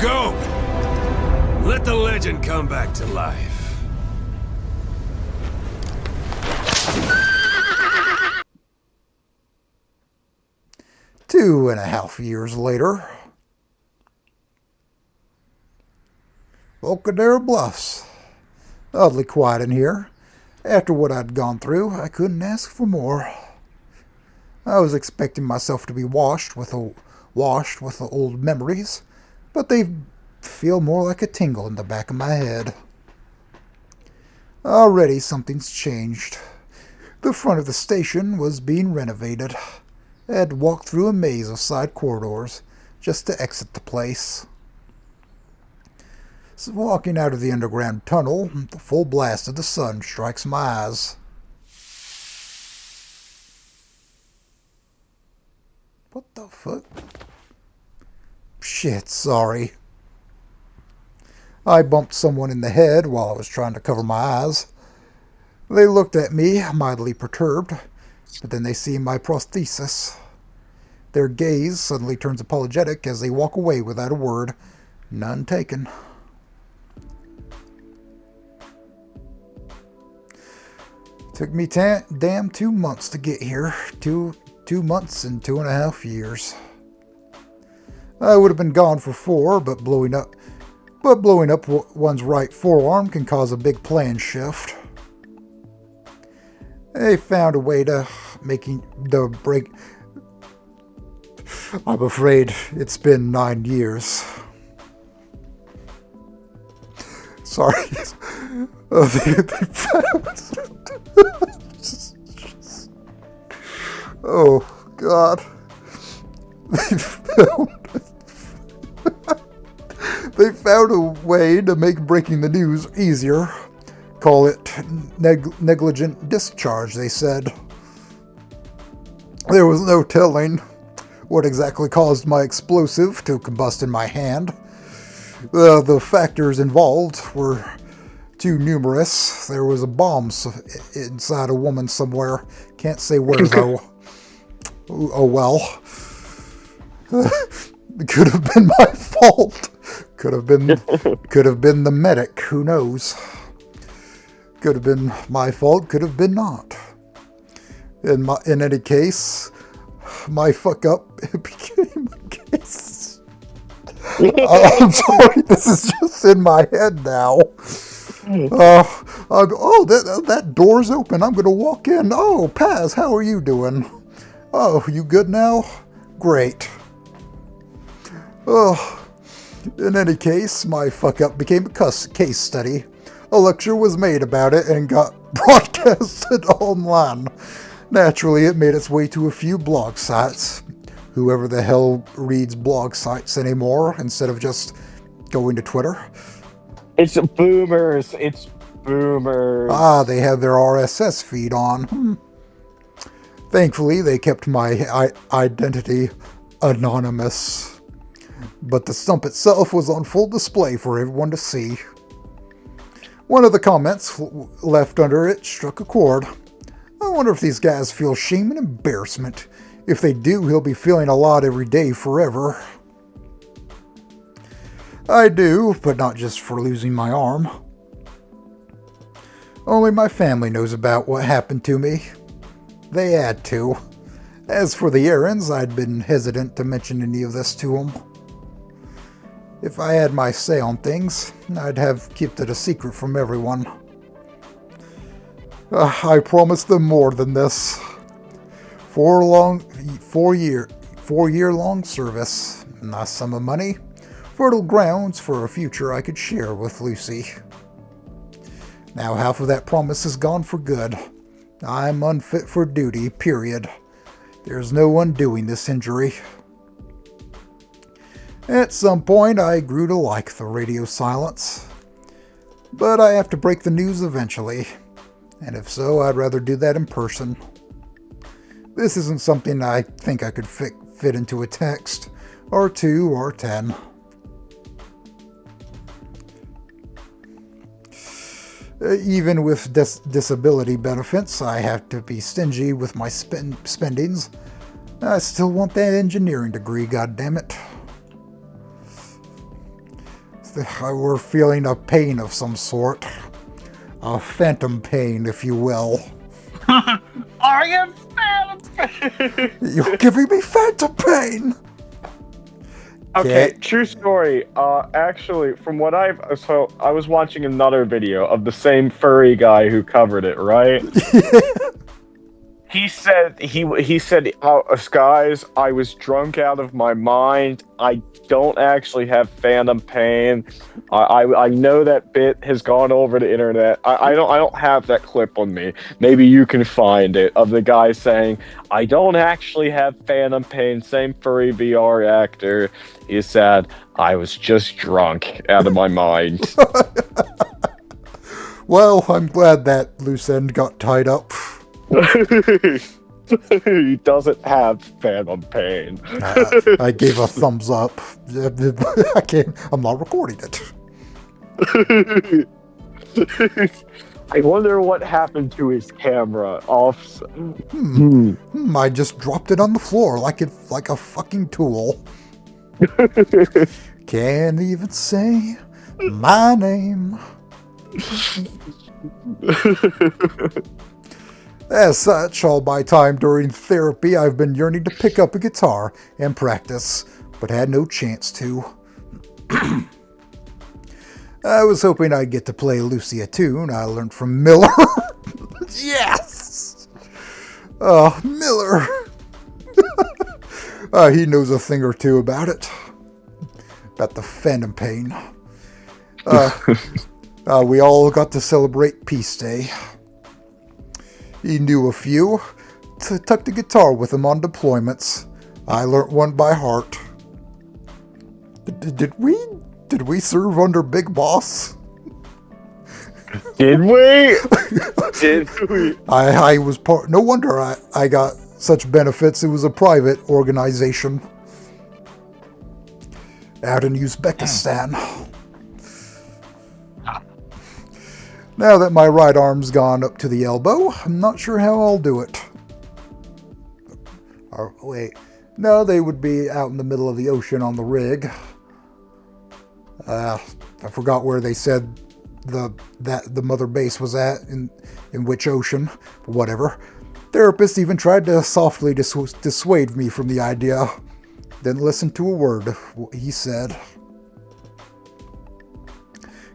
go! Let the legend come back to life. Two and a half years later. Volcadero Bluffs. Oddly quiet in here. After what I'd gone through, I couldn't ask for more. I was expecting myself to be washed with the old memories, but they feel more like a tingle in the back of my head. Already something's changed. The front of the station was being renovated. I had to walk through a maze of side corridors just to exit the place. So walking out of the underground tunnel, the full blast of the sun strikes my eyes. What the fuck? Shit, sorry. I bumped someone in the head while I was trying to cover my eyes. They looked at me, mildly perturbed, but then they see my prosthesis. Their gaze suddenly turns apologetic as they walk away without a word, none taken. Took me damn 2 months to get here. Two months and 2.5 years. I would have been gone for 4, but blowing up one's right forearm can cause a big plan shift. They found a way to making the break. I'm afraid it's been 9 years. Sorry. They found. Oh, God. They found a way to make breaking the news easier. Call it negligent discharge, they said. There was no telling what exactly caused my explosive to combust in my hand. The factors involved were too numerous. There was a bomb inside a woman somewhere. Can't say where, though. Oh well. It could have been my fault. Could have been the medic. Who knows? Could have been my fault. Could have been not. In any case, my fuck up became a case. I'm sorry. This is just in my head now. That door's open. I'm gonna walk in. Oh, Paz, how are you doing? Oh, you good now? Great. Oh, in any case, my fuck-up became a case study. A lecture was made about it and got broadcasted online. Naturally, it made its way to a few blog sites. Whoever the hell reads blog sites anymore instead of just going to Twitter. It's boomers. It's boomers. Ah, they have their RSS feed on. Thankfully, they kept my identity anonymous. But the stump itself was on full display for everyone to see. One of the comments left under it struck a chord. I wonder if these guys feel shame and embarrassment. If they do, he'll be feeling a lot every day forever. I do, but not just for losing my arm. Only my family knows about what happened to me. They had to. As for the errands, I'd been hesitant to mention any of this to them. If I had my say on things, I'd have kept it a secret from everyone. I promised them more than this. 4 year long service, a nice sum of money, fertile grounds for a future I could share with Lucy. Now half of that promise is gone for good. I'm unfit for duty, period. There's no undoing this injury. At some point, I grew to like the radio silence. But I have to break the news eventually. And if so, I'd rather do that in person. This isn't something I think I could fit into a text, or 2, or 10. Even with disability benefits, I have to be stingy with my spendings. I still want that engineering degree, goddammit. We're feeling a pain of some sort. A phantom pain, if you will. I am phantom. You're giving me phantom pain! Okay, Yeah. true story. Actually, from what I was watching another video of the same furry guy who covered it, right? He said, oh, guys, I was drunk out of my mind. I don't actually have phantom pain. I know that bit has gone over the internet. I don't have that clip on me. Maybe you can find it of the guy saying, I don't actually have phantom pain. Same furry VR actor. He said, I was just drunk out of my mind. Well, I'm glad that loose end got tied up. He doesn't have phantom pain. I gave a thumbs up. I'm not recording it. I wonder what happened to his camera. I just dropped it on the floor like a fucking tool. Can't even say my name. As such, all my time during therapy, I've been yearning to pick up a guitar and practice, but had no chance to. I was hoping I'd get to play Lucy a tune I learned from Miller. Yes! Miller. He knows a thing or two about it. About the phantom pain. We all got to celebrate Peace Day. He knew a few. Tucked a guitar with him on deployments. I learnt one by heart. Did we serve under Big Boss? Did we? Did we? I was part. No wonder I got such benefits. It was a private organization out in Uzbekistan. Now that my right arm's gone up to the elbow, I'm not sure how I'll do it. Or, wait. No, they would be out in the middle of the ocean on the rig. I forgot where they said the mother base was at, in which ocean, but whatever. Therapist even tried to softly dissuade me from the idea. Didn't listen to a word he said.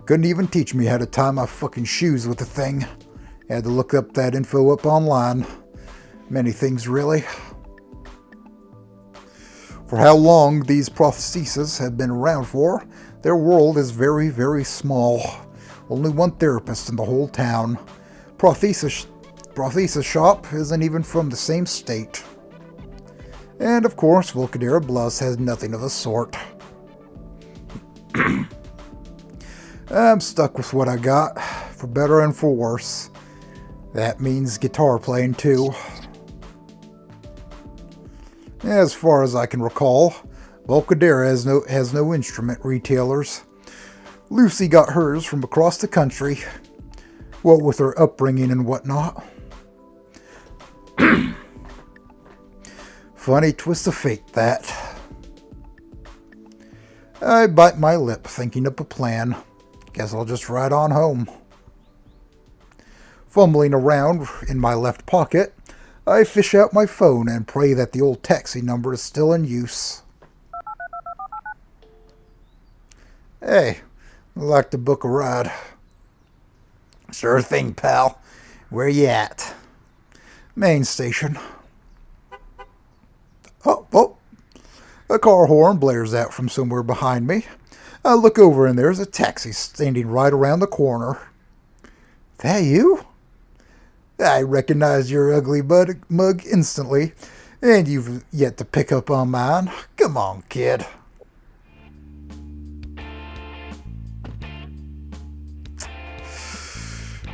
Couldn't even teach me how to tie my fucking shoes with the thing. Had to look up that info up online. Many things, really. For how long these prostheses have been around for, their world is very, very small. Only one therapist in the whole town. Prosthesis shop isn't even from the same state. And of course, Volcadera Bluffs has nothing of the sort. I'm stuck with what I got, for better and for worse. That means guitar playing too. As far as I can recall, Volcadera has no instrument retailers. Lucy got hers from across the country, what with her upbringing and whatnot. Funny twist of fate, that. I bite my lip, thinking up a plan. Guess I'll just ride on home. Fumbling around in my left pocket, I fish out my phone and pray that the old taxi number is still in use. Hey, I'd like to book a ride. Sure thing, pal. Where you at? Main station. Oh, a car horn blares out from somewhere behind me. I look over and there's a taxi standing right around the corner. That you? I recognize your ugly mug instantly, and you've yet to pick up on mine. Come on, kid.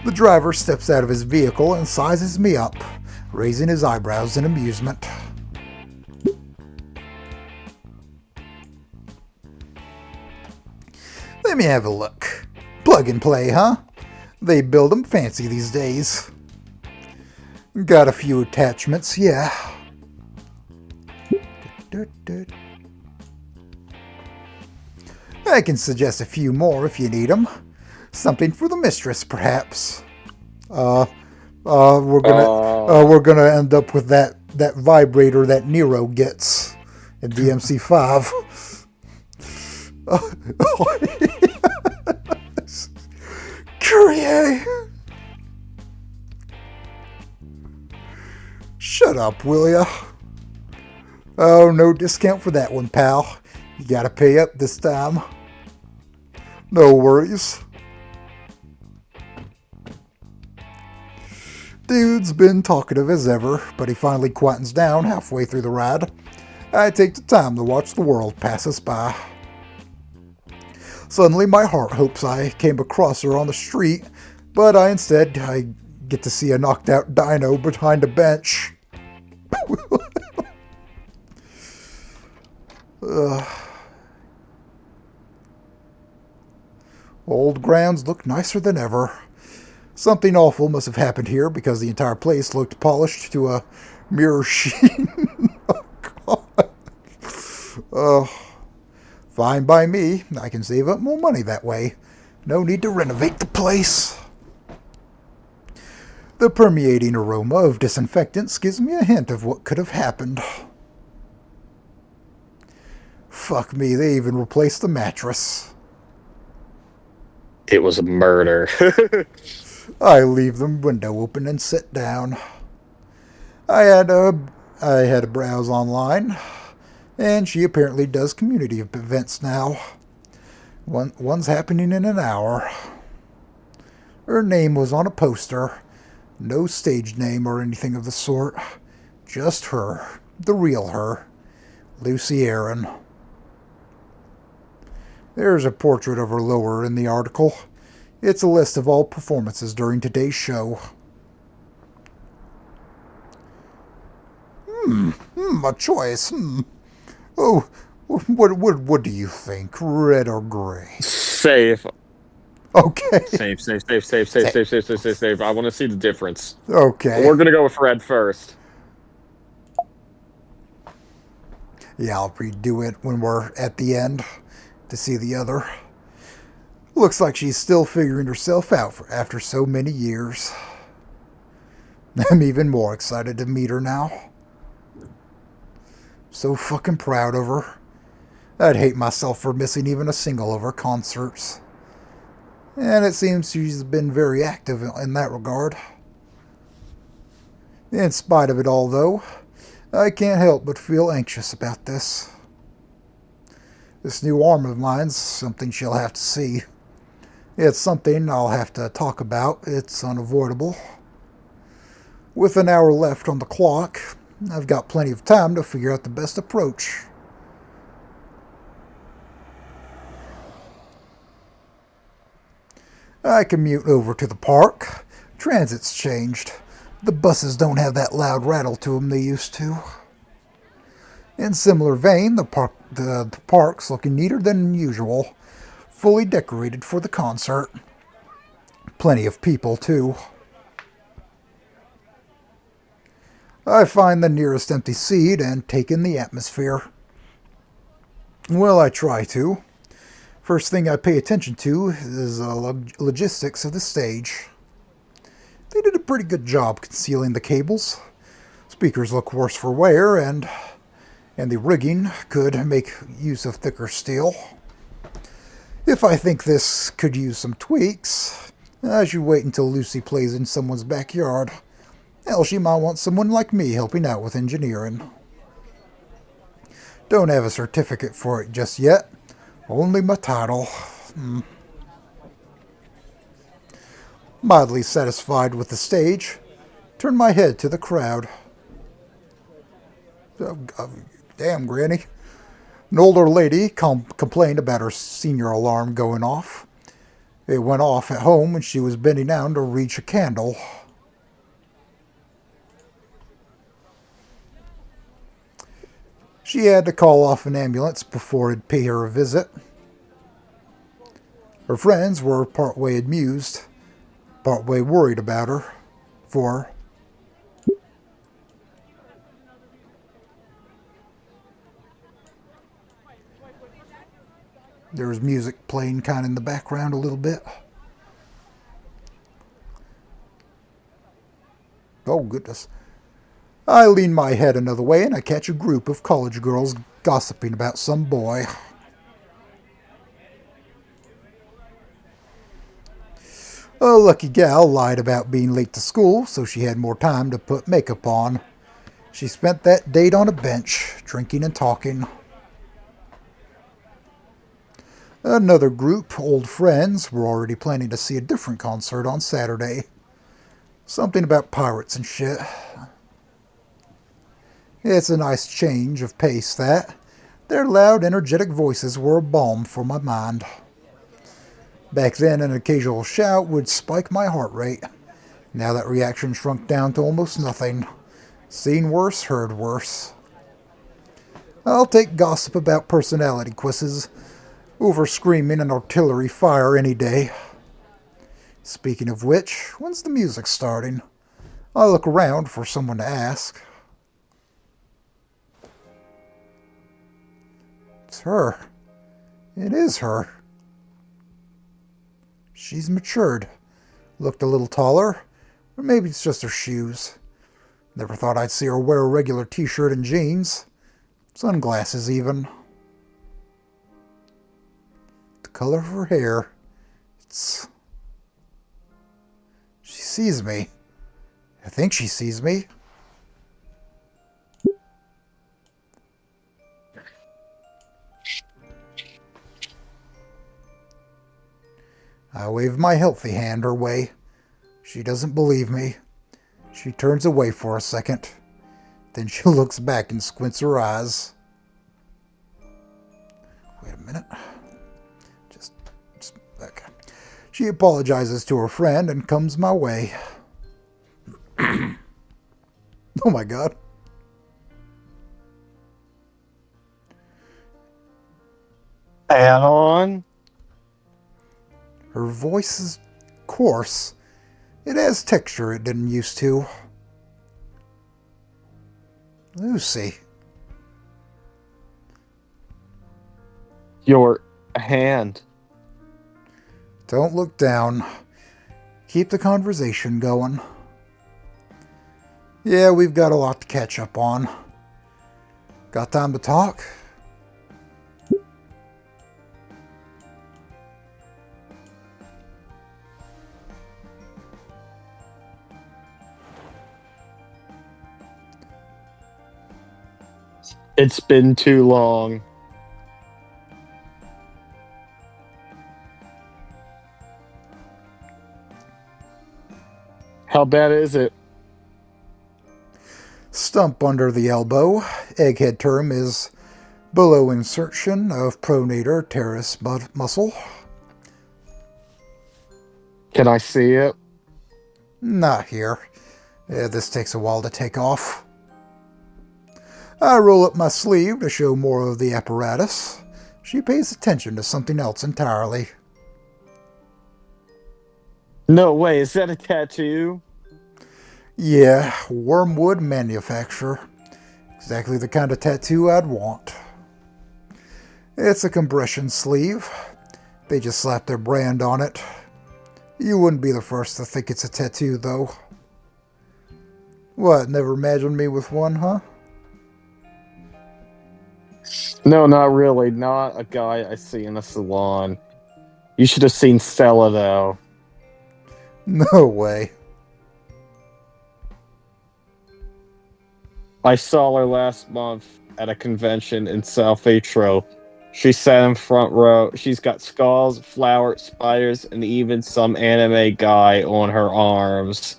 The driver steps out of his vehicle and sizes me up, raising his eyebrows in amusement. Let me have a look. Plug and play, huh? They build them fancy these days. Got a few attachments, yeah. I can suggest a few more if you need them. Something for the mistress, perhaps. We're gonna end up with that vibrator that Nero gets in DMC5. Kyrie! Shut up, will ya? Oh, no discount for that one, pal. You gotta pay up this time. No worries. Dude's been talkative as ever, but he finally quietens down halfway through the ride. I take the time to watch the world pass us by. Suddenly my heart hopes I came across her on the street, but I get to see a knocked out dino behind a bench. Old grounds look nicer than ever. Something awful must have happened here because the entire place looked polished to a mirror sheen. Oh, God. Fine by me. I can save up more money that way. No need to renovate the place. The permeating aroma of disinfectants gives me a hint of what could have happened. Fuck me, they even replaced the mattress. It was a murder. I leave the window open and sit down. I had a browse online, and she apparently does community events now. One's happening in an hour. Her name was on a poster. No stage name or anything of the sort. Just her. The real her. Lucy Aaron. There's a portrait of her lower in the article. It's a list of all performances during today's show. A choice. Oh, what do you think? Red or gray? Safe. Okay. Safe. I want to see the difference. Okay. We're going to go with red first. Yeah, I'll redo it when we're at the end to see the other. Looks like she's still figuring herself out after so many years. I'm even more excited to meet her now. So fucking proud of her. I'd hate myself for missing even a single of her concerts. And it seems she's been very active in that regard. In spite of it all, though, I can't help but feel anxious about this. This new arm of mine's something she'll have to see. It's something I'll have to talk about. It's unavoidable. With an hour left on the clock, I've got plenty of time to figure out the best approach. I commute over to the park. Transit's changed. The buses don't have that loud rattle to them they used to. In similar vein, the park's looking neater than usual. Fully decorated for the concert. Plenty of people, too. I find the nearest empty seat and take in the atmosphere. Well, I try to. First thing I pay attention to is logistics of the stage. They did a pretty good job concealing the cables. Speakers look worse for wear, and the rigging could make use of thicker steel. If I think this could use some tweaks, I should wait until Lucy plays in someone's backyard. Hell, she might want someone like me helping out with engineering. Don't have a certificate for it just yet. Only my title. Mildly satisfied with the stage, turn my head to the crowd. Damn, Granny. An older lady complained about her senior alarm going off. It went off at home when she was bending down to reach a candle. She had to call off an ambulance before it'd pay her a visit. Her friends were partway amused, partway worried about her, for There's music playing kind of in the background a little bit. Oh, goodness. I lean my head another way and I catch a group of college girls gossiping about some boy. A lucky gal lied about being late to school, so she had more time to put makeup on. She spent that date on a bench, drinking and talking. Another group, old friends, were already planning to see a different concert on Saturday. Something about pirates and shit. It's a nice change of pace, that. Their loud, energetic voices were a balm for my mind. Back then, an occasional shout would spike my heart rate. Now that reaction shrunk down to almost nothing. Seen worse, heard worse. I'll take gossip about personality quizzes over screaming and artillery fire any day. Speaking of which, when's the music starting? I look around for someone to ask. It's her. It is her. She's matured. Looked a little taller. Or maybe it's just her shoes. Never thought I'd see her wear a regular t-shirt and jeans. Sunglasses, even. The color of her hair. It's... She sees me. I think she sees me. I wave my healthy hand her way. She doesn't believe me. She turns away for a second. Then she looks back and squints her eyes. Wait a minute. Just okay. She apologizes to her friend and comes my way. Oh my god. ANON? Her voice is coarse. It has texture it didn't used to. Lucy. Your hand. Don't look down. Keep the conversation going. Yeah, we've got a lot to catch up on. Got time to talk? It's been too long. How bad is it? Stump under the elbow. Egghead term is below insertion of pronator teres muscle. Can I see it? Not here. This takes a while to take off. I roll up my sleeve to show more of the apparatus. She pays attention to something else entirely. No way, is that a tattoo? Yeah, wormwood manufacture. Exactly the kind of tattoo I'd want. It's a compression sleeve. They just slap their brand on it. You wouldn't be the first to think it's a tattoo, though. What, never imagined me with one, huh? No, not really. Not a guy I see in a salon. You should have seen Stella, though. No way. I saw her last month at a convention in South Atro. She sat in front row. She's got skulls, flowers, spiders, and even some anime guy on her arms.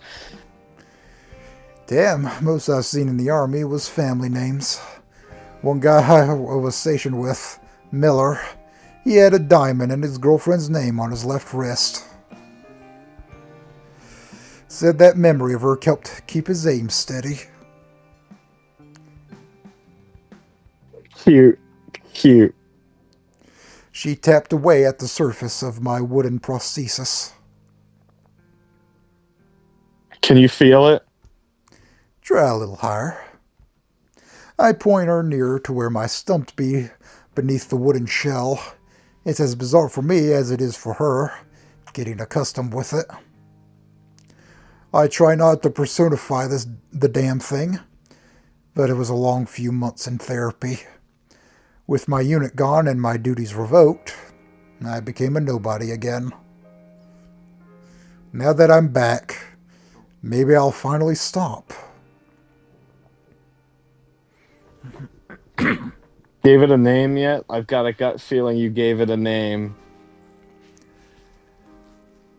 Damn, most I've seen in the army was family names. One guy I was stationed with, Miller, he had a diamond and his girlfriend's name on his left wrist. Said that memory of her helped keep his aim steady. Cute. Cute. She tapped away at the surface of my wooden prosthesis. Can you feel it? Try a little higher. I point her nearer to where my stump be beneath the wooden shell. It's as bizarre for me as it is for her, getting accustomed with it. I try not to personify the damn thing, but it was a long few months in therapy. With my unit gone and my duties revoked, I became a nobody again. Now that I'm back, maybe I'll finally stop. Gave it a name yet? I've got a gut feeling you gave it a name.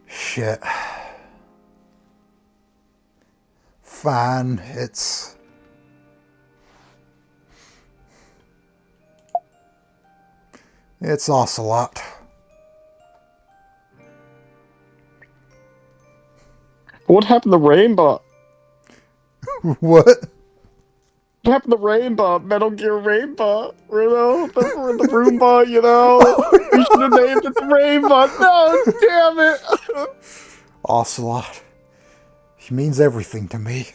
Shit. Fine, it's Ocelot. What happened to Rainbow? What? What happened to Rainbow? Metal Gear Rainbow? You know, the Roomba, you know? You should have named it the Rainbow. No, damn it! Ocelot. He means everything to me.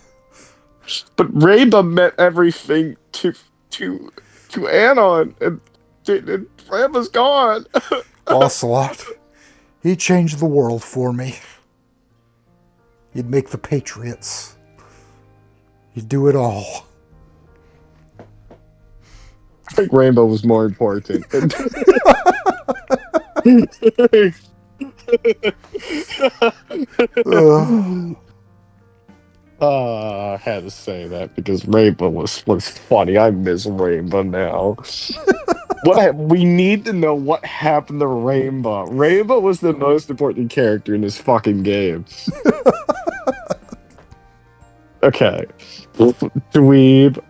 But Rainbow meant everything to Anon, and Rainbow's gone. Ocelot. He changed the world for me. He'd make the Patriots. He'd do it all. I think Rainbow was more important. I had to say that because Rainbow was funny. I miss Rainbow now. We need to know what happened to Rainbow. Rainbow was the most important character in this fucking game. Okay. Dweeb.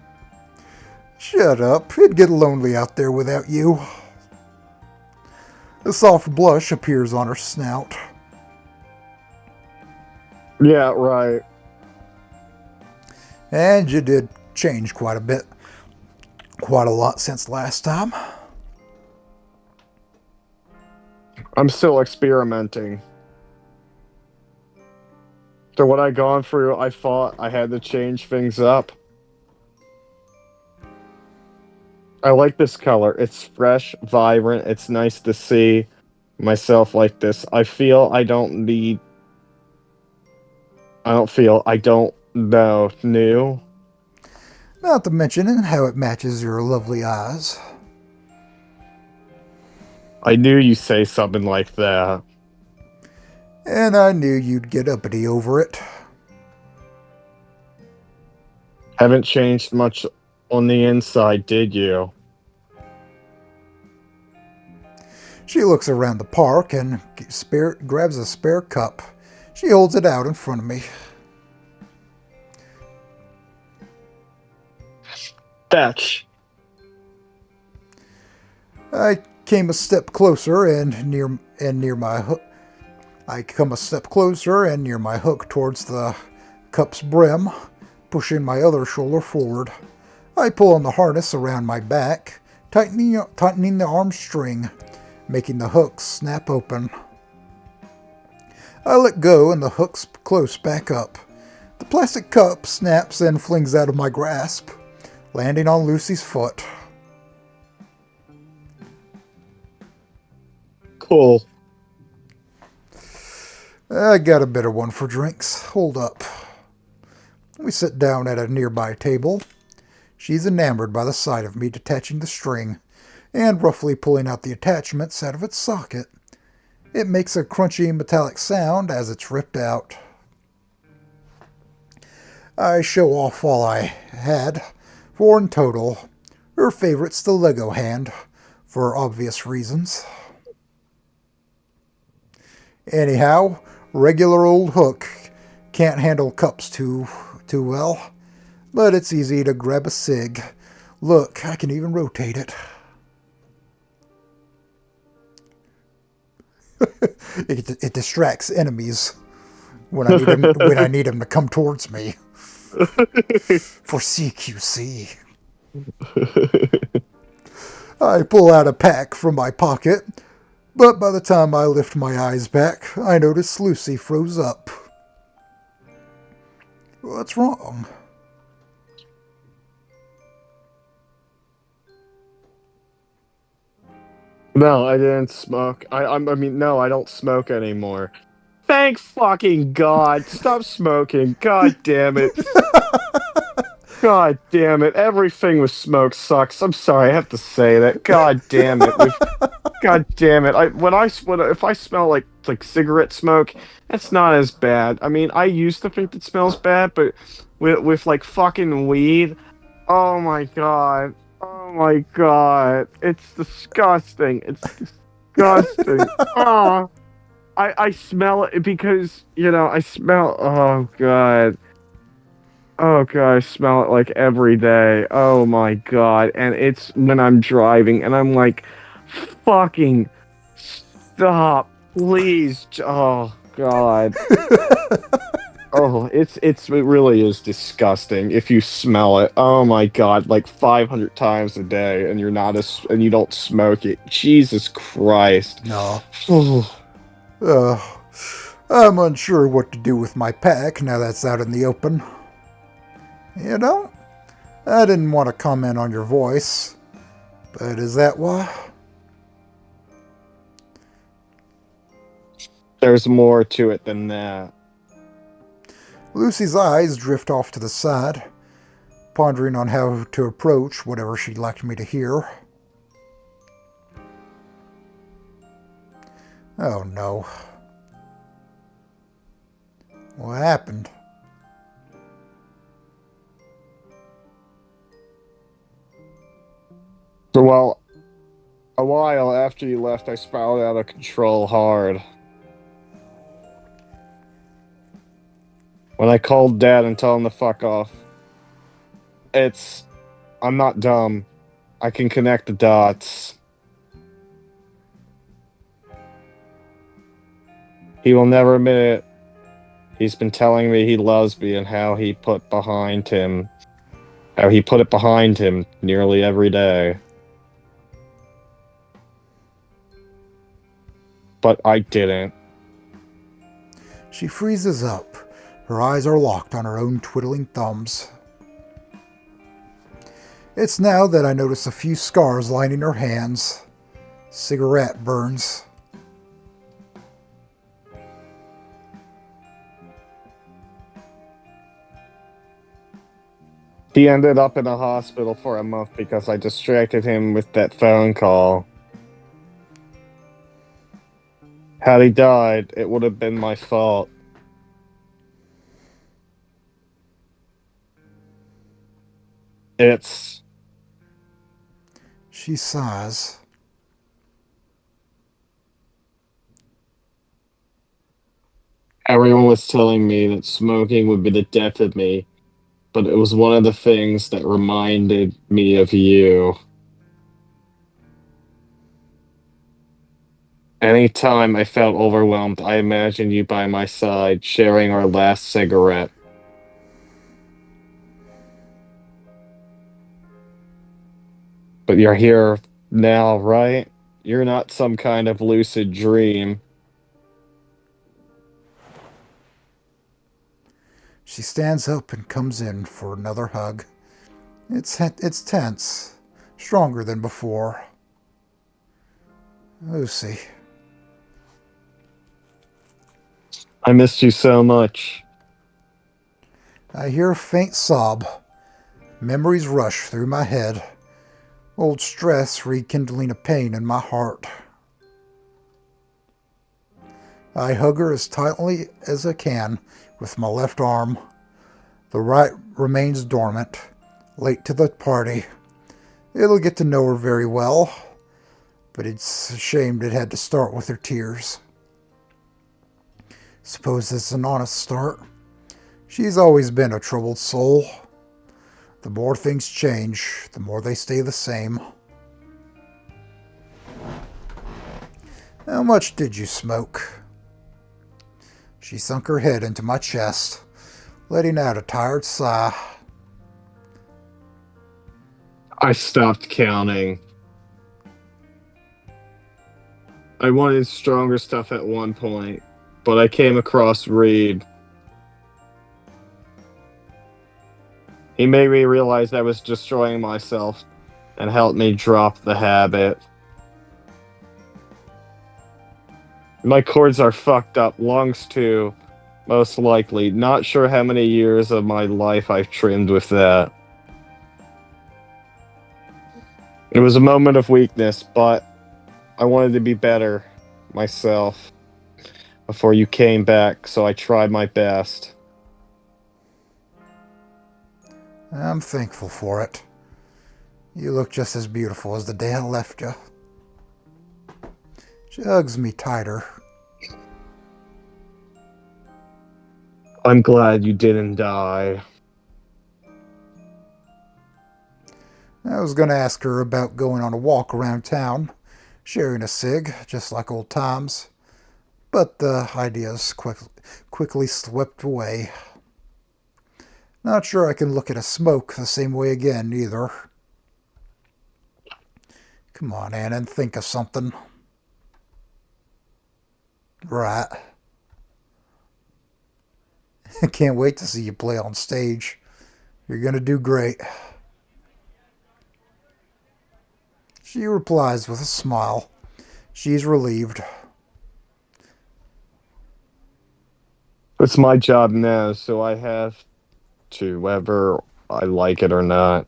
Shut up. It'd get lonely out there without you. A soft blush appears on her snout. Yeah, right. And you did change quite a bit. Quite a lot since last time. I'm still experimenting. So what I gone through, I thought I had to change things up. I like this color. It's fresh, vibrant. It's nice to see myself like this. I feel I don't know new. Not to mention how it matches your lovely eyes. I knew you'd say something like that. And I knew you'd get uppity over it. Haven't changed much on the inside, did you? She looks around the park and grabs a spare cup. She holds it out in front of me. Fetch. I came a step closer and near my hook. I come a step closer and near my hook towards the cup's brim, pushing my other shoulder forward. I pull on the harness around my back, tightening the arm string, making the hook snap open. I let go and the hook's close back up. The plastic cup snaps and flings out of my grasp, landing on Lucy's foot. Cool. I got a better one for drinks. Hold up. We sit down at a nearby table. She's enamored by the sight of me detaching the string and roughly pulling out the attachments out of its socket. It makes a crunchy metallic sound as it's ripped out. I show off all I had, 4 in total. Her favorite's the Lego hand, for obvious reasons. Anyhow, regular old hook can't handle cups too well, but it's easy to grab a cig. Look, I can even rotate it. It distracts enemies when I need them to come towards me. For CQC. I pull out a pack from my pocket, but by the time I lift my eyes back, I notice Lucy froze up. What's wrong? No, I didn't smoke. I mean, no, I don't smoke anymore. Thank fucking God. Stop smoking. God damn it. God damn it. Everything with smoke sucks. I'm sorry, I have to say that. God damn it. God damn it. If I smell like cigarette smoke, that's not as bad. I mean, I used to think it smells bad, but with like fucking weed, oh my God. Oh my God. It's disgusting. It's disgusting. Oh, I smell it because, I smell, oh God. Oh God, I smell it like every day. Oh my God. And it's when I'm driving and I'm like, fucking stop, please. Oh God. Oh, it really is disgusting if you smell it. Oh my God, like 500 times a day and and you don't smoke it. Jesus Christ. No. Oh, Uh, I'm unsure what to do with my pack now that's out in the open. You know, I didn't want to comment on your voice, but is that why? there's more to it than that. Lucy's eyes drift off to the side, pondering on how to approach whatever she'd like me to hear. Oh no. What happened? So, well, a while after you left, I spiraled out of control hard. When I called Dad and told him to fuck off, I'm not dumb. I can connect the dots. He will never admit it. He's been telling me he loves me and how he put it behind him nearly every day. But I didn't. She freezes up. Her eyes are locked on her own twiddling thumbs. It's now that I notice a few scars lining her hands. Cigarette burns. He ended up in a hospital for a month because I distracted him with that phone call. Had he died, it would have been my fault. She sighs. Everyone was telling me that smoking would be the death of me, but it was one of the things that reminded me of you. Anytime I felt overwhelmed, I imagined you by my side, sharing our last cigarette. But you're here now, right? You're not some kind of lucid dream. She stands up and comes in for another hug. It's tense, stronger than before. Lucy. I missed you so much. I hear a faint sob. Memories rush through my head. Old stress rekindling a pain in my heart. I hug her as tightly as I can with my left arm. The right remains dormant, late to the party. It'll get to know her very well, but it's a shame it had to start with her tears. Suppose it's an honest start. She's always been a troubled soul. The more things change, the more they stay the same. How much did you smoke? She sunk her head into my chest, letting out a tired sigh. I stopped counting. I wanted stronger stuff at one point, but I came across Reed. He made me realize I was destroying myself and helped me drop the habit. My cords are fucked up. Lungs too, most likely. Not sure how many years of my life I've trimmed with that. It was a moment of weakness, but I wanted to be better myself before you came back, so I tried my best. I'm thankful for it. You look just as beautiful as the day I left you. She hugs me tighter. I'm glad you didn't die. I was going to ask her about going on a walk around town, sharing a cig, just like old times, but the ideas quickly swept away. Not sure I can look at a smoke the same way again, either. Come on, Annon, think of something. Right. I can't wait to see you play on stage. You're going to do great. She replies with a smile. She's relieved. It's my job now, so I have to, whether I like it or not.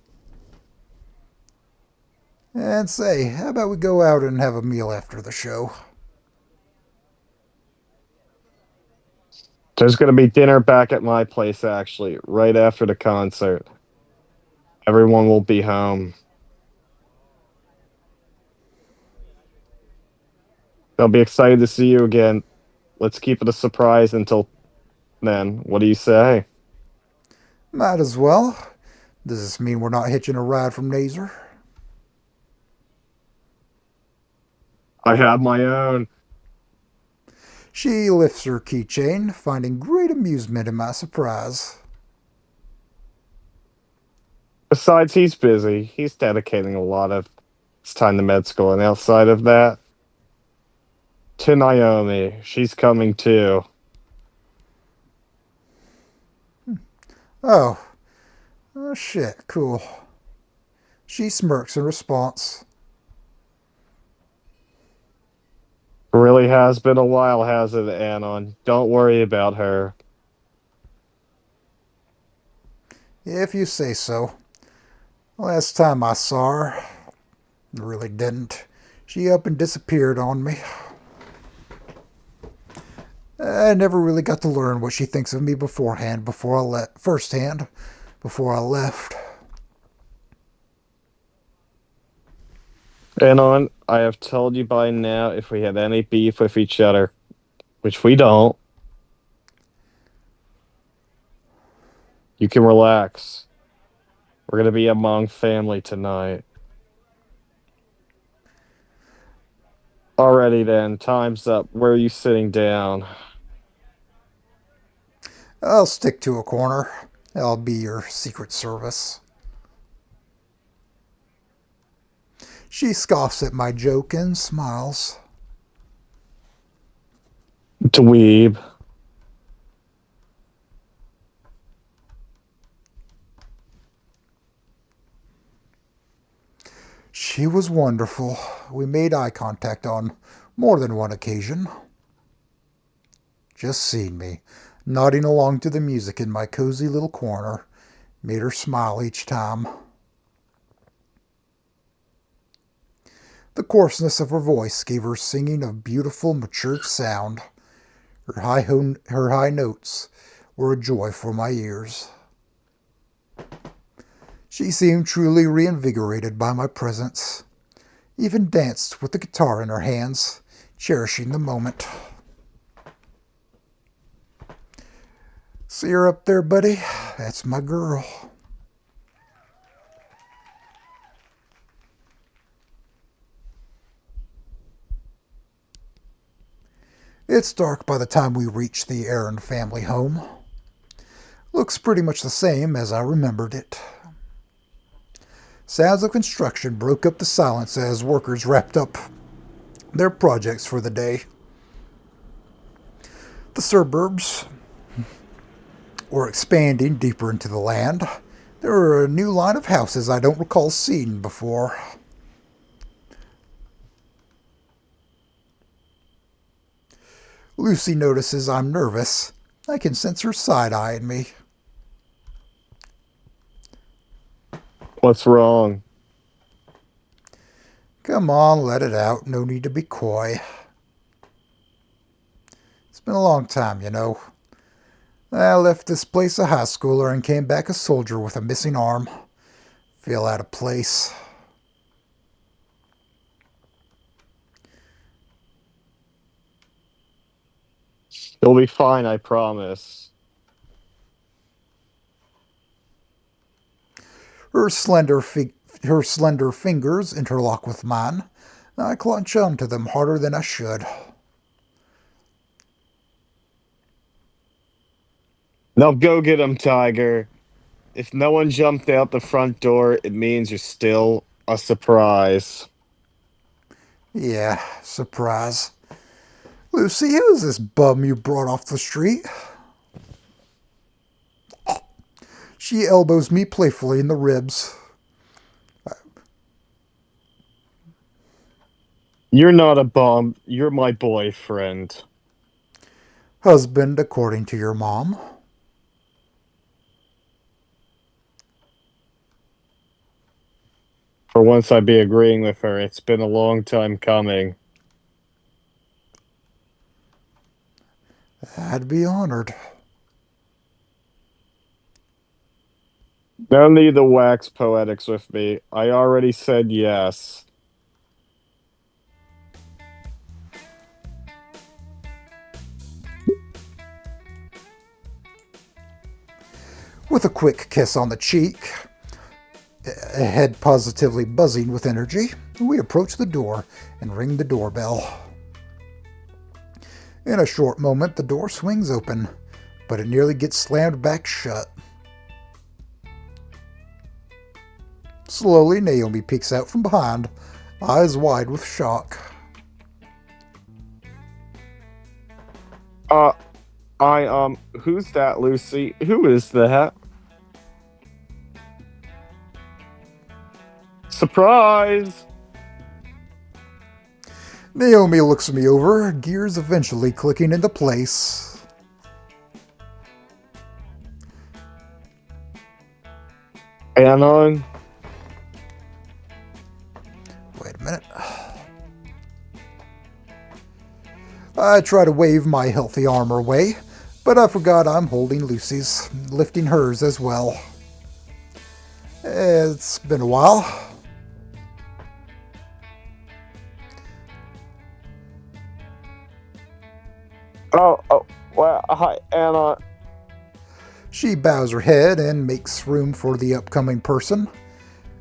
And say, how about we go out and have a meal after the show? There's going to be dinner back at my place, actually, right after the concert. Everyone will be home. They'll be excited to see you again. Let's keep it a surprise until then. What do you say? Might as well. Does this mean we're not hitching a ride from Nazer? I have my own. She lifts her keychain, finding great amusement in my surprise. Besides, he's busy. He's dedicating a lot of his time to med school. And outside of that, to Naomi. She's coming too. Oh. Oh, shit. Cool. She smirks in response. Really has been a while, has it, Anon? Don't worry about her. If you say so. Last time I saw her, I really didn't. She up and disappeared on me. I never really got to learn what she thinks of me before I left. Anon, I have told you by now if we had any beef with each other, which we don't, you can relax. We're going to be among family tonight. Alrighty then, time's up. Where are you sitting down? I'll stick to a corner. I'll be your Secret Service. She scoffs at my joke and smiles. Dweeb. She was wonderful. We made eye contact on more than one occasion. Just seeing me, nodding along to the music in my cozy little corner, made her smile each time. The coarseness of her voice gave her singing a beautiful, matured sound. Her high notes were a joy for my ears. She seemed truly reinvigorated by my presence, even danced with the guitar in her hands, cherishing the moment. See her up there, buddy? That's my girl. It's dark by the time we reach the Aaron family home. Looks pretty much the same as I remembered it. Sounds of construction broke up the silence as workers wrapped up their projects for the day. The suburbs were expanding deeper into the land. There were a new line of houses I don't recall seeing before. Lucy notices I'm nervous. I can sense her side-eyeing me. What's wrong? Come on, let it out. No need to be coy. It's been a long time, you know. I left this place a high schooler and came back a soldier with a missing arm. Feel out of place. You'll be fine, I promise. Her slender fingers interlock with mine. I clutch onto them harder than I should. Now go get him, Tiger. If no one jumped out the front door, it means you're still a surprise. Yeah, surprise. Lucy, who is this bum you brought off the street? She elbows me playfully in the ribs. You're not a bum. You're my boyfriend. Husband, according to your mom. For once, I'd be agreeing with her. It's been a long time coming. I'd be honored. Don't need the wax poetics with me. I already said yes. With a quick kiss on the cheek, a head positively buzzing with energy, we approach the door and ring the doorbell. In a short moment, the door swings open, but it nearly gets slammed back shut. Slowly, Naomi peeks out from behind, eyes wide with shock. Who's that, Lucy? Who is that? Surprise! Naomi looks me over, gears eventually clicking into place. ANON? Wait a minute. I try to wave my healthy arm her way, but I forgot I'm holding Lucy's, lifting hers as well. It's been a while. Well, hi, Anna. She bows her head and makes room for the upcoming person.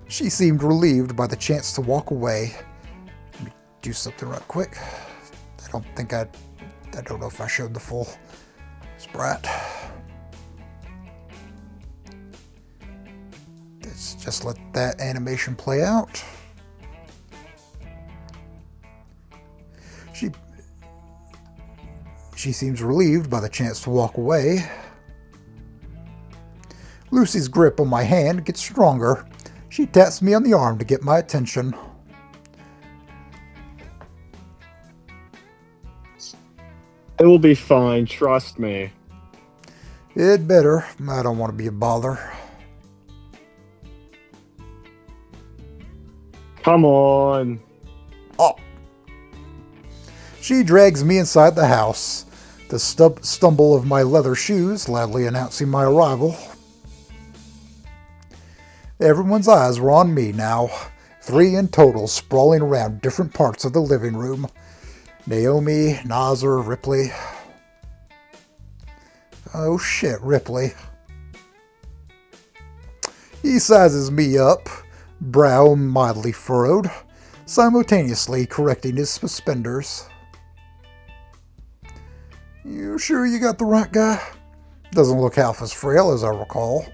She seemed relieved by the chance to walk away. Let me do something right quick. I don't know if I showed the full sprite. Let's just let that animation play out. She seems relieved by the chance to walk away. Lucy's grip on my hand gets stronger. She taps me on the arm to get my attention. It will be fine, trust me. It better. I don't want to be a bother. Come on. Oh. She drags me inside the house. The stumble of my leather shoes loudly announcing my arrival. Everyone's eyes were on me now. 3 in total sprawling around different parts of the living room. Naomi, Nazar, Ripley. Oh shit, Ripley. He sizes me up, brow mildly furrowed, simultaneously correcting his suspenders. You sure you got the right guy? Doesn't look half as frail as I recall.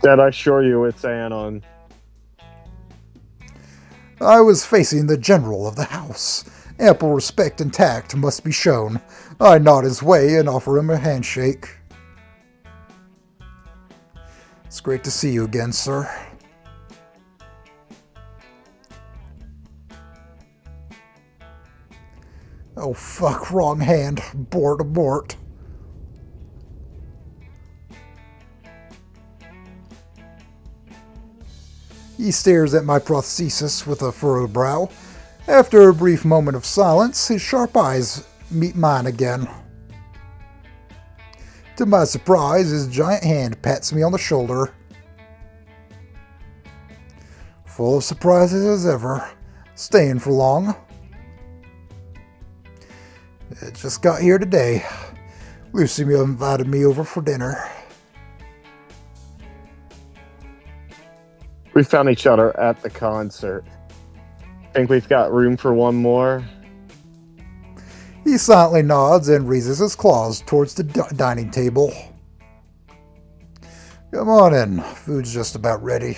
Did I assure you it's Anon? I was facing the general of the house. Ample respect and tact must be shown. I nod his way and offer him a handshake. It's great to see you again, sir. Oh fuck, wrong hand. Abort. He stares at my prosthesis with a furrowed brow. After a brief moment of silence, his sharp eyes meet mine again. To my surprise, his giant hand pats me on the shoulder. Full of surprises as ever. Staying for long. It just got here today. Lucy invited me over for dinner. We found each other at the concert. Think we've got room for one more? He silently nods and raises his claws towards the dining table. Come on in. Food's just about ready.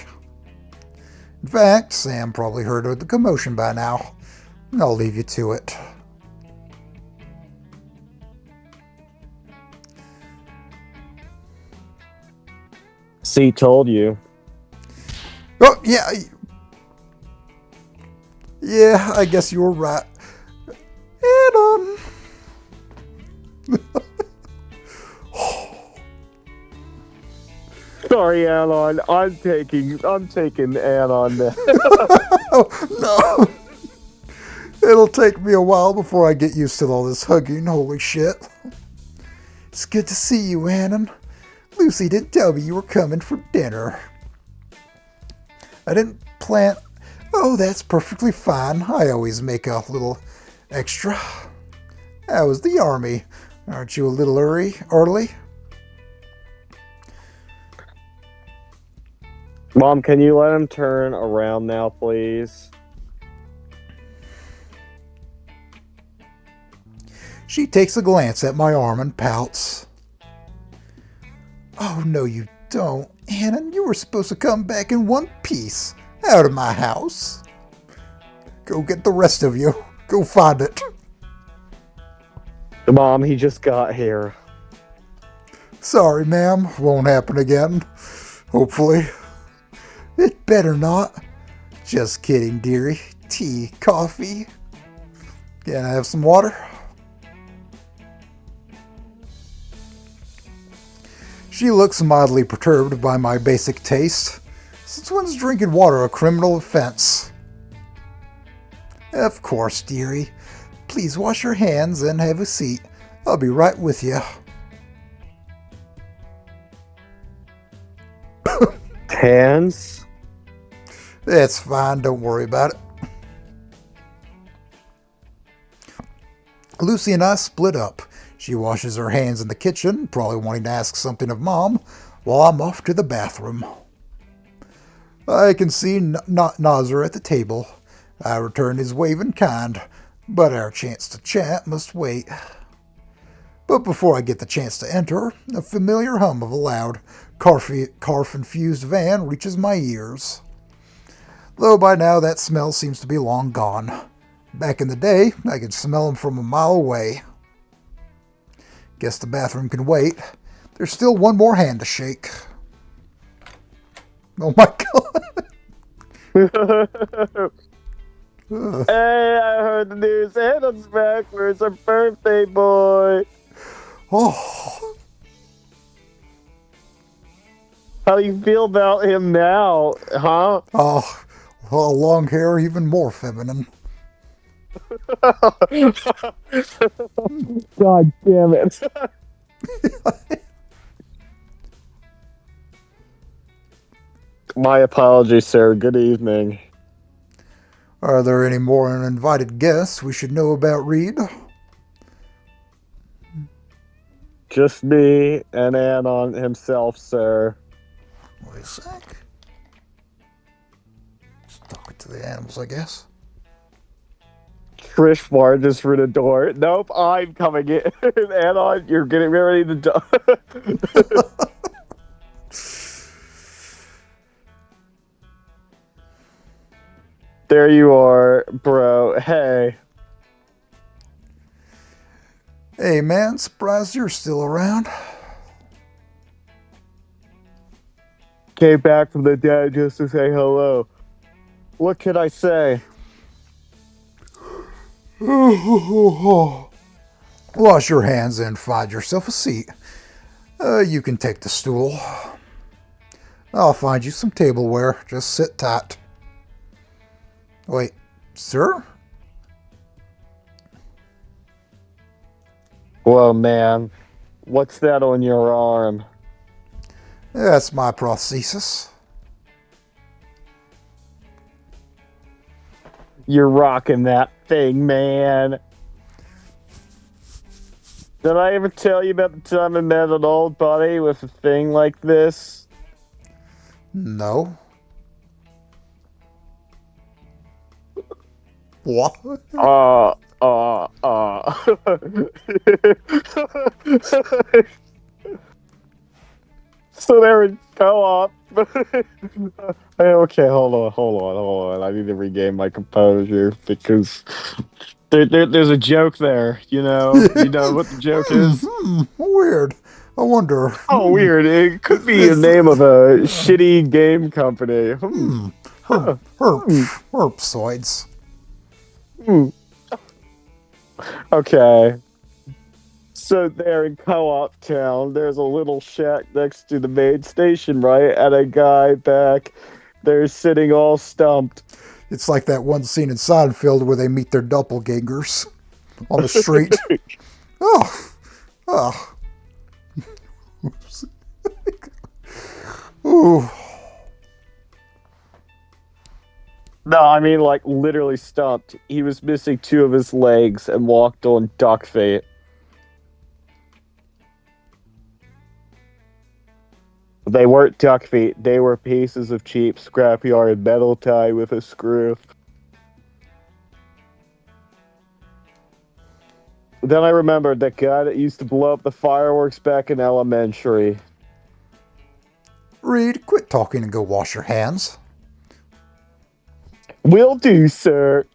In fact, Sam probably heard of the commotion by now. I'll leave you to it. C told you. Oh, yeah. Yeah, I guess you were right. ANON. Sorry, ANON. I'm taking ANON now. Oh, no. It'll take me a while before I get used to all this hugging. Holy shit. It's good to see you, ANON. Lucy didn't tell me you were coming for dinner. I didn't plan... Oh, that's perfectly fine. I always make a little extra. That was the army. Aren't you a little early? Mom, can you let him turn around now, please? She takes a glance at my arm and pouts. Oh, no, you don't. ANON, you were supposed to come back in one piece. Out of my house. Go get the rest of you. Go find it. Mom, he just got here. Sorry, ma'am. Won't happen again. Hopefully. It better not. Just kidding, dearie. Tea, coffee. Can I have some water? She looks mildly perturbed by my basic taste. Since when's drinking water a criminal offense? Of course, dearie. Please wash your hands and have a seat. I'll be right with you. Hands? That's fine, don't worry about it. Lucy and I split up. She washes her hands in the kitchen, probably wanting to ask something of Mom, while I'm off to the bathroom. I can see Nazar at the table. I return his wave in kind, but our chance to chat must wait. But before I get the chance to enter, a familiar hum of a loud, carf-infused van reaches my ears. Though by now that smell seems to be long gone. Back in the day, I could smell them from a mile away. Guess the bathroom can wait. There's still one more hand to shake. Oh my god. Hey, I heard the news. ANON's back. Where's our birthday boy? Oh. How do you feel about him now, huh? Oh, well, long hair, even more feminine. God damn it. My apologies, sir. Good evening. Are there any more uninvited guests we should know about, Reed? Just me and ANON himself, sir. Wait a sec. Just talking to the animals, I guess. Trish barges through the door. Nope, I'm coming in. ANON, you're getting ready to die. There you are, bro. Hey. Hey, man, surprised you're still around. Came back from the dead just to say hello. What can I say? Wash your hands and find yourself a seat. You can take the stool. I'll find you some tableware. Just sit tight. Wait, sir? Whoa, man. What's that on your arm? That's my prosthesis. You're rocking that thing, man. Did I ever tell you about the time I met an old buddy with a thing like this? No. What? So they're in co-op. Okay, hold on. I need to regain my composure because there's a joke there. You know what the joke is. Weird. I wonder. Oh, weird. It could be the name of a shitty game company. Herpsoids. Okay. So there in Co-op Town, there's a little shack next to the main station, right? And a guy back there sitting all stumped. It's like that one scene in Seinfeld where they meet their doppelgangers on the street. Oh. Oops. Ooh. No, I mean like literally stumped. He was missing 2 of his legs and walked on duck feet. They weren't duck feet. They were pieces of cheap scrapyard metal tie with a screw. Then I remembered that guy that used to blow up the fireworks back in elementary. Reed, quit talking and go wash your hands. Will do, sir.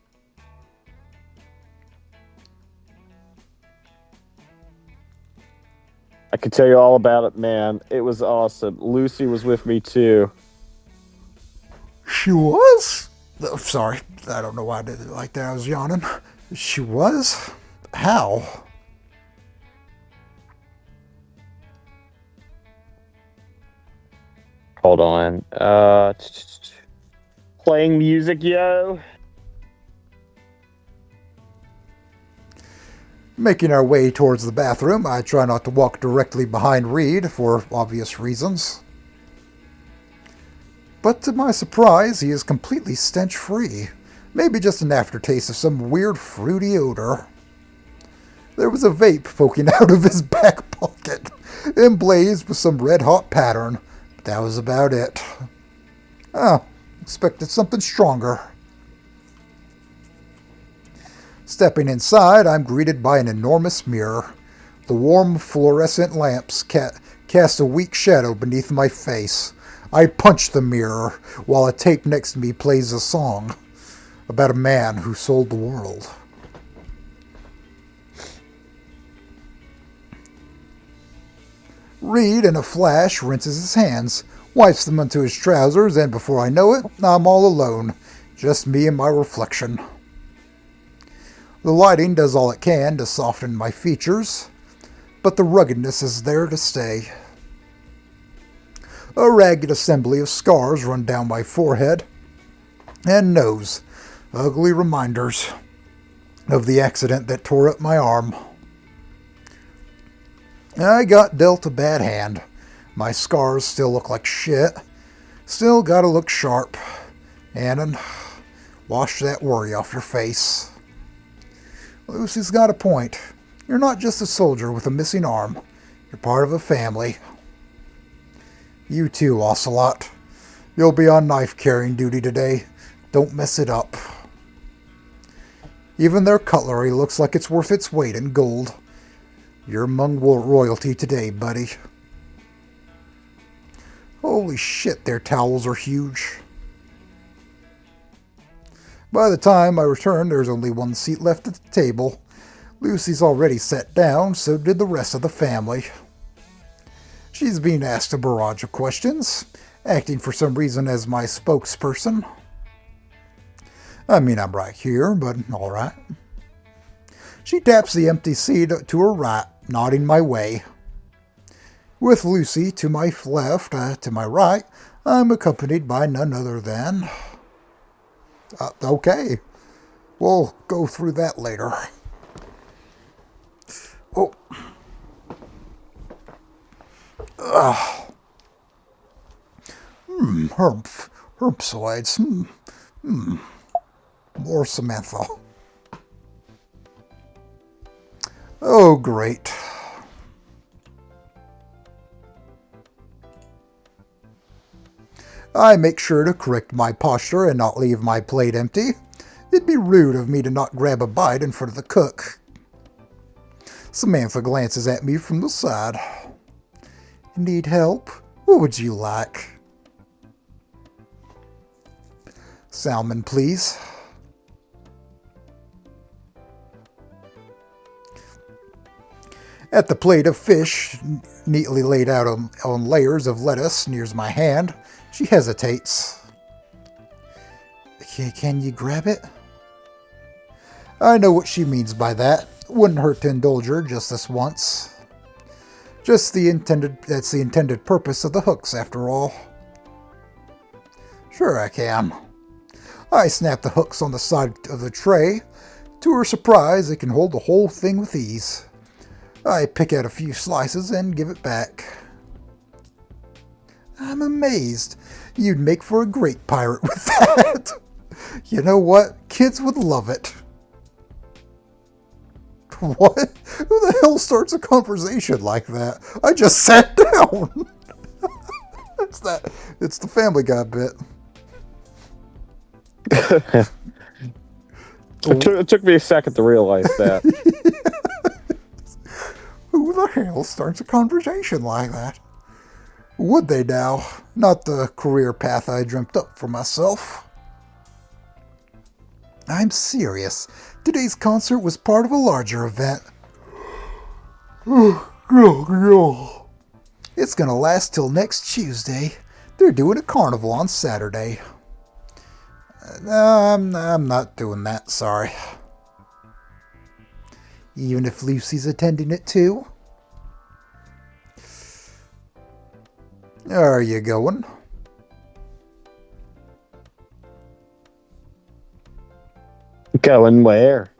I can tell you all about it, man. It was awesome. Lucy was with me, too. She was? Oh, sorry, I don't know why I did it like that. I was yawning. She was? How? Hold on. Playing music, yo. Making our way towards the bathroom, I try not to walk directly behind Reed for obvious reasons. But to my surprise, he is completely stench-free. Maybe just an aftertaste of some weird fruity odor. There was a vape poking out of his back pocket, emblazed with some red-hot pattern, but that was about it. Expected something stronger. Stepping inside, I'm greeted by an enormous mirror. The warm fluorescent lamps cast a weak shadow beneath my face. I punch the mirror while a tape next to me plays a song about a man who sold the world. Reed, in a flash, rinses his hands, wipes them into his trousers, and before I know it, I'm all alone. Just me and my reflection. The lighting does all it can to soften my features, but the ruggedness is there to stay. A ragged assembly of scars run down my forehead and nose, ugly reminders of the accident that tore up my arm. I got dealt a bad hand. My scars still look like shit. Still gotta look sharp. Anon, wash that worry off your face. Lucy's got a point. You're not just a soldier with a missing arm. You're part of a family. You too, Ocelot. You'll be on knife-carrying duty today. Don't mess it up. Even their cutlery looks like it's worth its weight in gold. You're among royalty today, buddy. Holy shit, their towels are huge. By the time I return, there's only one seat left at the table. Lucy's already sat down, so did the rest of the family. She's being asked a barrage of questions, acting for some reason as my spokesperson. I mean, I'm right here, but alright. She taps the empty seat to her right, nodding my way. With Lucy to my left, to my right, I'm accompanied by none other than... okay, we'll go through that later. Oh. Herbicides. More Samantha. Oh, great. I make sure to correct my posture and not leave my plate empty. It'd be rude of me to not grab a bite in front of the cook. Samantha glances at me from the side. Need help? What would you like? Salmon, please. At the plate of fish, neatly laid out on layers of lettuce, nears my hand, she hesitates. Can you grab it? I know what she means by that. Wouldn't hurt to indulge her just this once. That's the intended purpose of the hooks, after all. Sure I can. I snap the hooks on the side of the tray. To her surprise, it can hold the whole thing with ease. I pick out a few slices and give it back. I'm amazed. You'd make for a great pirate with that. You know what? Kids would love it. What? Who the hell starts a conversation like that? I just sat down. It's the Family Guy bit. It took me a second to realize that. Who the hell starts a conversation like that? Would they now? Not the career path I dreamt up for myself. I'm serious. Today's concert was part of a larger event. It's gonna last till next Tuesday. They're doing a carnival on Saturday. I'm not doing that, sorry. Even if Lucy's attending it too? Are you going? Going where?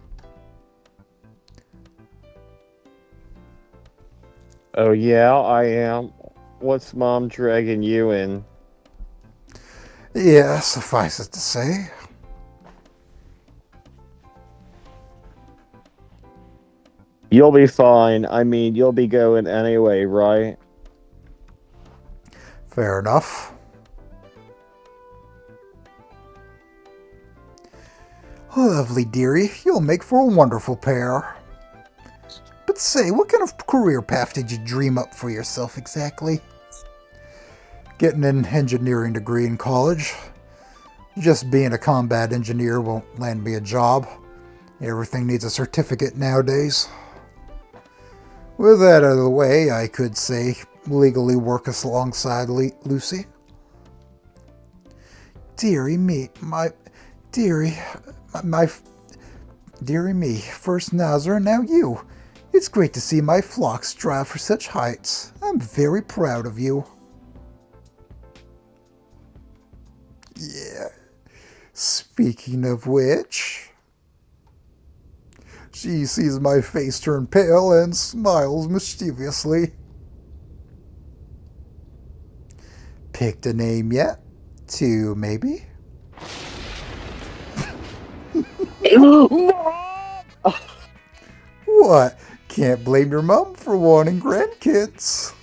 Oh yeah, I am. What's Mom dragging you in? Yeah, suffice it to say. You'll be fine. I mean, you'll be going anyway, right? Fair enough. Oh, lovely dearie, you'll make for a wonderful pair. But say, what kind of career path did you dream up for yourself exactly? Getting an engineering degree in college. Just being a combat engineer won't land me a job. Everything needs a certificate nowadays. With that out of the way, I could say legally work us alongside Lucy. Dearie me, dearie me, first Nazar, now you. It's great to see my flock strive for such heights. I'm very proud of you. Yeah. Speaking of which... She sees my face turn pale and smiles mischievously. Picked a name yet? 2, maybe? What? Can't blame your mom for wanting grandkids.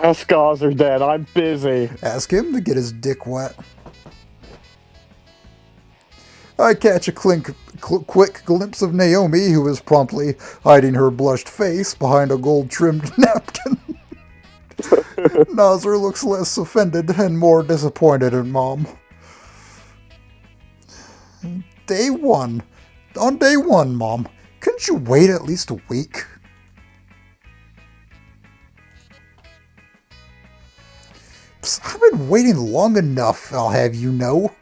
Ask Oz or Dad, I'm busy. Ask him to get his dick wet. I catch a quick glimpse of Naomi, who is promptly hiding her blushed face behind a gold-trimmed napkin. Nazar looks less offended and more disappointed in Mom. Day 1. On day 1, Mom. Couldn't you wait at least a week? Psst, I've been waiting long enough, I'll have you know.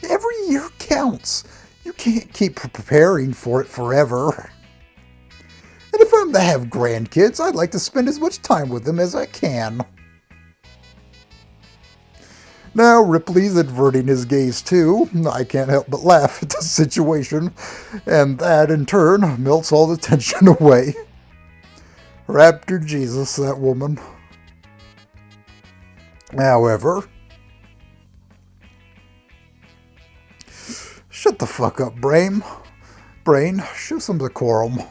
Every year counts. can't keep preparing for it forever. And if I'm to have grandkids, I'd like to spend as much time with them as I can. Now Ripley's averting his gaze too. I can't help but laugh at the situation, and that in turn melts all the tension away. Raptor Jesus, that woman. However, shut the fuck up, Brain. Brain, show some decorum.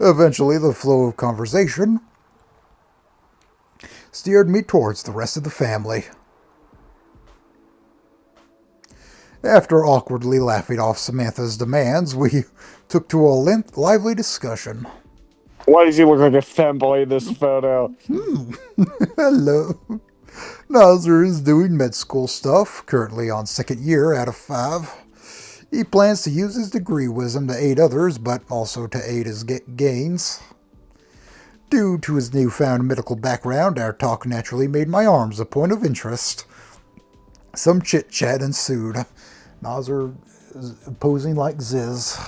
Eventually, the flow of conversation steered me towards the rest of the family. After awkwardly laughing off Samantha's demands, we took to a lively discussion. Why does he look like a femboy in this photo? Hello. Nazir is doing med school stuff, currently on 2nd year out of 5. He plans to use his degree wisdom to aid others, but also to aid his gains. Due to his newfound medical background, our talk naturally made my arms a point of interest. Some chit-chat ensued. Nazir is posing like Ziz.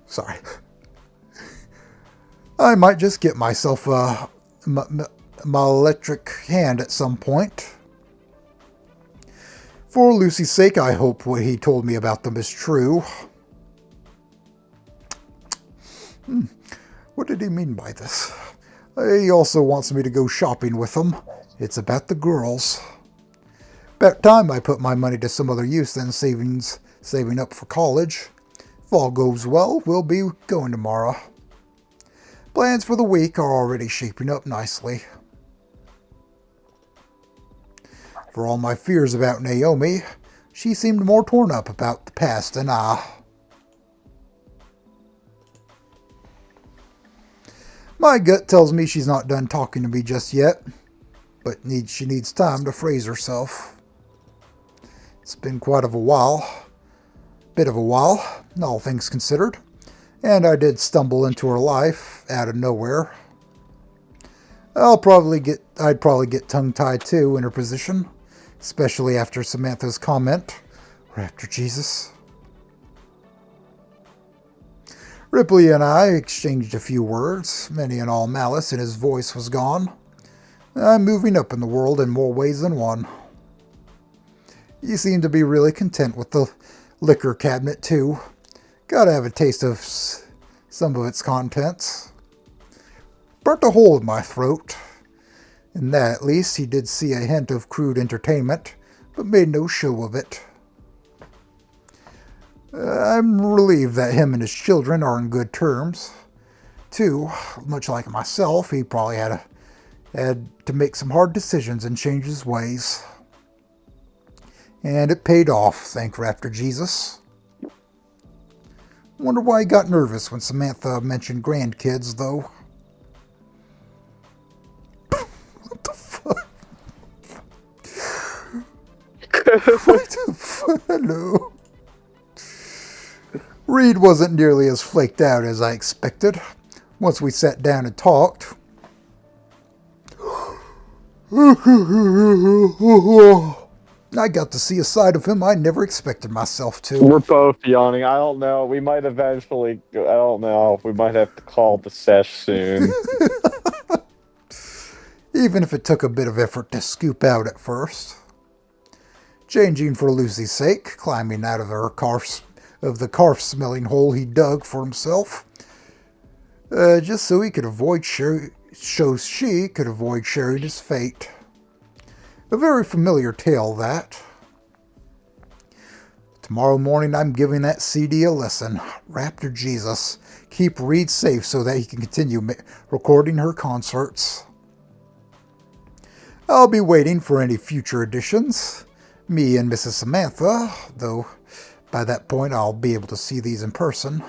Sorry. I might just get myself a electric hand at some point. For Lucy's sake, I hope what he told me about them is true. What did he mean by this? He also wants me to go shopping with him. It's about the girls. About time I put my money to some other use than saving up for college. If all goes well, we'll be going tomorrow. Plans for the week are already shaping up nicely. For all my fears about Naomi, she seemed more torn up about the past than I. My gut tells me she's not done talking to me just yet, but she needs time to phrase herself. It's been quite of a while, all things considered, and I did stumble into her life out of nowhere. I'd probably get tongue-tied too in her position. Especially after Samantha's comment. Raptor Jesus. Ripley and I exchanged a few words. Many and all malice in his voice was gone. I'm moving up in the world in more ways than one. He seemed to be really content with the liquor cabinet too. Gotta have a taste of some of its contents. Burnt a hole in my throat. In that, at least, he did see a hint of crude entertainment, but made no show of it. I'm relieved that him and his children are in good terms. Too, much like myself, he probably had to make some hard decisions and change his ways. And it paid off, thank Raptor Jesus. Wonder why he got nervous when Samantha mentioned grandkids, though. What the fuck? What the fuck? Hello. Reed wasn't nearly as flaked out as I expected. Once we sat down and talked. I got to see a side of him I never expected myself to. We're both yawning. I don't know. We might eventually... I don't know. We might have to call the sesh soon. Even if it took a bit of effort to scoop out at first. Changing for Lucy's sake, climbing out of the carf-smelling hole he dug for himself. Just so he could avoid she could avoid sharing his fate. A very familiar tale, that. Tomorrow morning I'm giving that CD a lesson. Raptor Jesus. Keep Reed safe so that he can continue recording her concerts. I'll be waiting for any future editions. Me and Mrs. Samantha, though by that point I'll be able to see these in person.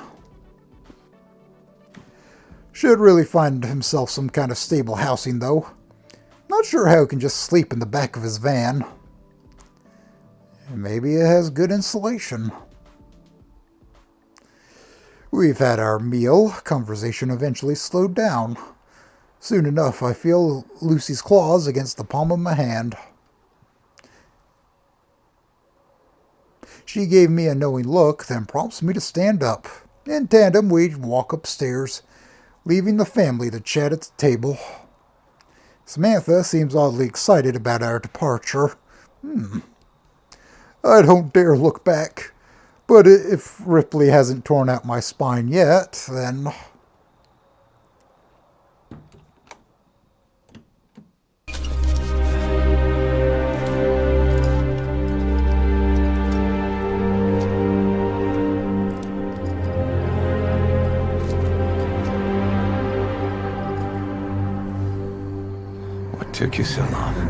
Should really find himself some kind of stable housing, though. Not sure how he can just sleep in the back of his van. Maybe it has good insulation. We've had our meal. Conversation eventually slowed down. Soon enough, I feel Lucy's claws against the palm of my hand. She gave me a knowing look, then prompts me to stand up. In tandem, we walk upstairs, leaving the family to chat at the table. Samantha seems oddly excited about our departure. I don't dare look back, but if Ripley hasn't torn out my spine yet, then... What took you so long?